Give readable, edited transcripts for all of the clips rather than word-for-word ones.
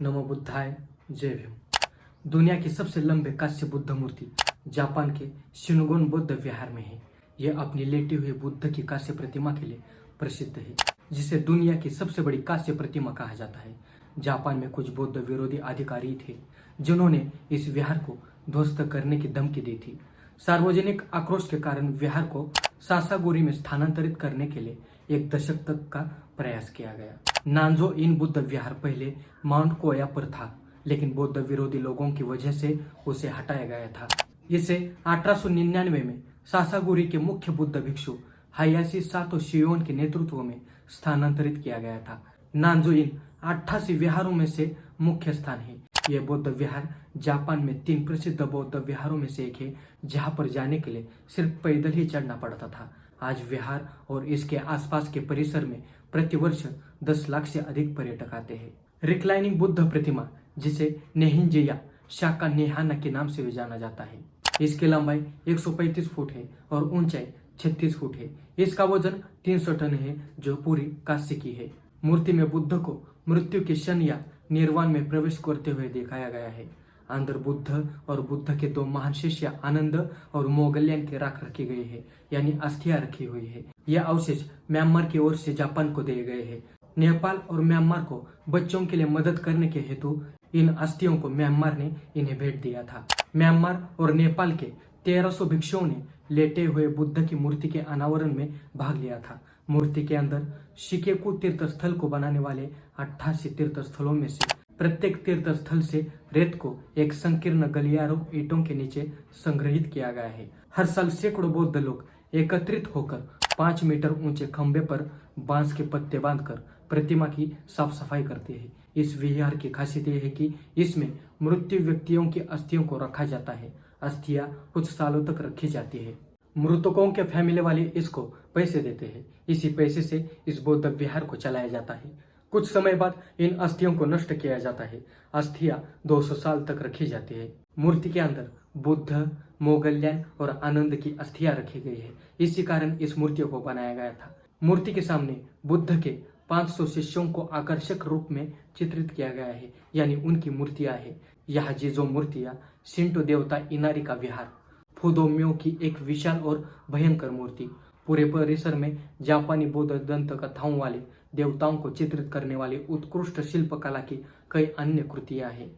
नमो बुद्धाय, जय भीम। दुनिया की सबसे लंबे कांस्य बुद्ध मूर्ति जापान के शिनगोन बौद्ध विहार में है। यह अपनी लेटी हुई बुद्ध की कांस्य प्रतिमा के लिए प्रसिद्ध है, जिसे दुनिया की सबसे बड़ी कांस्य प्रतिमा कहा जाता है। जापान में कुछ बौद्ध विरोधी अधिकारी थे जिन्होंने इस विहार को ध्वस्त करने की धमकी दी थी। सार्वजनिक आक्रोश के कारण विहार को सासागोरी में स्थानांतरित करने के लिए 1 दशक तक का प्रयास किया गया। नानजो इन बुद्ध विहार पहले माउंट कोया पर था, लेकिन बौद्ध विरोधी लोगों की वजह से उसे हटाया गया था। इसे 1899 में सासागोरी के मुख्य बुद्ध भिक्षु हायाशी सातो शियोन के नेतृत्व में स्थानांतरित किया गया था। नानजो इन 88 विहारों में से मुख्य स्थान है। यह बौद्ध विहार जापान में 3 प्रसिद्ध बौद्ध विहारों में से एक है, जहां पर जाने के लिए सिर्फ पैदल ही चढ़ना पड़ता था। आज विहार और इसके आसपास के परिसर में प्रतिवर्ष 10 लाख से अधिक पर्यटक आते हैं। रिक्लाइनिंग बुद्ध प्रतिमा, जिसे नेहिंजे या शाका नेहाना के नाम से भी जाना जाता है, इसकी लंबाई 135 फुट है और ऊंचाई 36 फुट है। इसका वजन 300 टन है, जो पूरी कांस्य की है। मूर्ति में बुद्ध को मृत्यु के क्षण या निर्वाण में प्रवेश करते हुए दिखाया गया है। अंदर बुद्ध और बुद्ध के 2 महान शिष्य आनंद और मोगल्यान की राख रखी गई है, यानी अस्थियां रखी हुई है। यह अवशेष म्यांमार की ओर से जापान को दिए गए हैं। नेपाल और म्यांमार को बच्चों के लिए मदद करने के हेतु इन अस्थियों को म्यांमार ने इन्हें भेंट दिया था। म्यांमार और नेपाल के 1300 भिक्षुओं ने लेटे हुए बुद्ध की मूर्ति के अनावरण में भाग लिया था। मूर्ति के अंदर शिकेकु तीर्थ स्थल को बनाने वाले 88 तीर्थ स्थलों में से प्रत्येक तीर्थ स्थल से रेत को एक संकीर्ण गलियारों ईंटों के नीचे संग्रहित किया गया है। हर साल सैकड़ों बौद्ध लोग एकत्रित होकर 5 मीटर ऊंचे खंभे पर बांस के पत्ते बांधकर प्रतिमा की साफ सफाई करते हैं। इस विहार की खासियत यह है कि इसमें मृत्यु व्यक्तियों की अस्थियों को रखा जाता है। अस्थियां कुछ सालों तक रखी जाती है। मृतकों के फैमिली वाले इसको पैसे देते हैं। इसी पैसे से इस बौद्ध विहार को चलाया जाता है। कुछ समय बाद इन अस्थियों को नष्ट किया जाता है। अस्थियां 200 साल तक रखी जाती है। मूर्ति के अंदर बुद्ध, मोगल्यान और आनंद की अस्थियां रखी गई है। इसी कारण इस मूर्ति को बनाया गया था। मूर्ति के सामने बुद्ध के 500 शिष्यों को आकर्षक रूप में चित्रित किया गया है, यानी उनकी मूर्तियां हैं। यह जिजो मूर्तियां शिंटो देवता इनारी का विहार, फुदोम्यो की एक विशाल और भयंकर मूर्ति, पूरे परिसर में जापानी बौद्ध दंत कथाओं वाले देवताओं को चित्रित करने वाली उत्कृष्ट शिल्पकला की कई अन्य कृतियां हैं।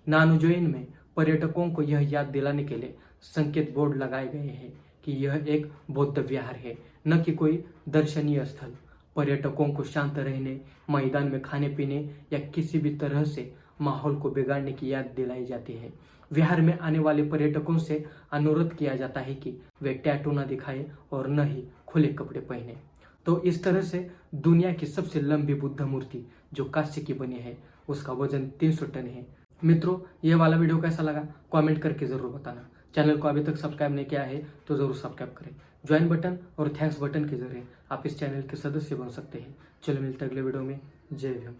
नानुजोइन में पर्यटकों को यह याद दिलाने के लिए संकेत बोर्ड लगाए गए हैं कि यह एक बौद्ध विहार है, न कि कोई दर्शनीय स्थल। पर्यटकों को शांत रहने, मैदान में खाने पीने या किसी भी तरह से माहौल को बिगाड़ने की याद दिलाई जाती है। विहार में आने वाले पर्यटकों से अनुरोध किया जाता है कि वे टैटू न दिखाएं और न ही खुले कपड़े पहने। तो इस तरह से दुनिया की सबसे लंबी बुद्ध मूर्ति, जो कांस्य की बनी है, उसका वजन 300 टन है। मित्रों, यह वाला वीडियो कैसा लगा कमेंट करके जरूर बताना। चैनल को अभी तक सब्सक्राइब नहीं किया है तो जरूर सब्सक्राइब करें। ज्वाइन बटन और थैंक्स बटन के जरिए आप इस चैनल के सदस्य बन सकते हैं। चलो मिलते हैं अगले वीडियो में। जय भीम।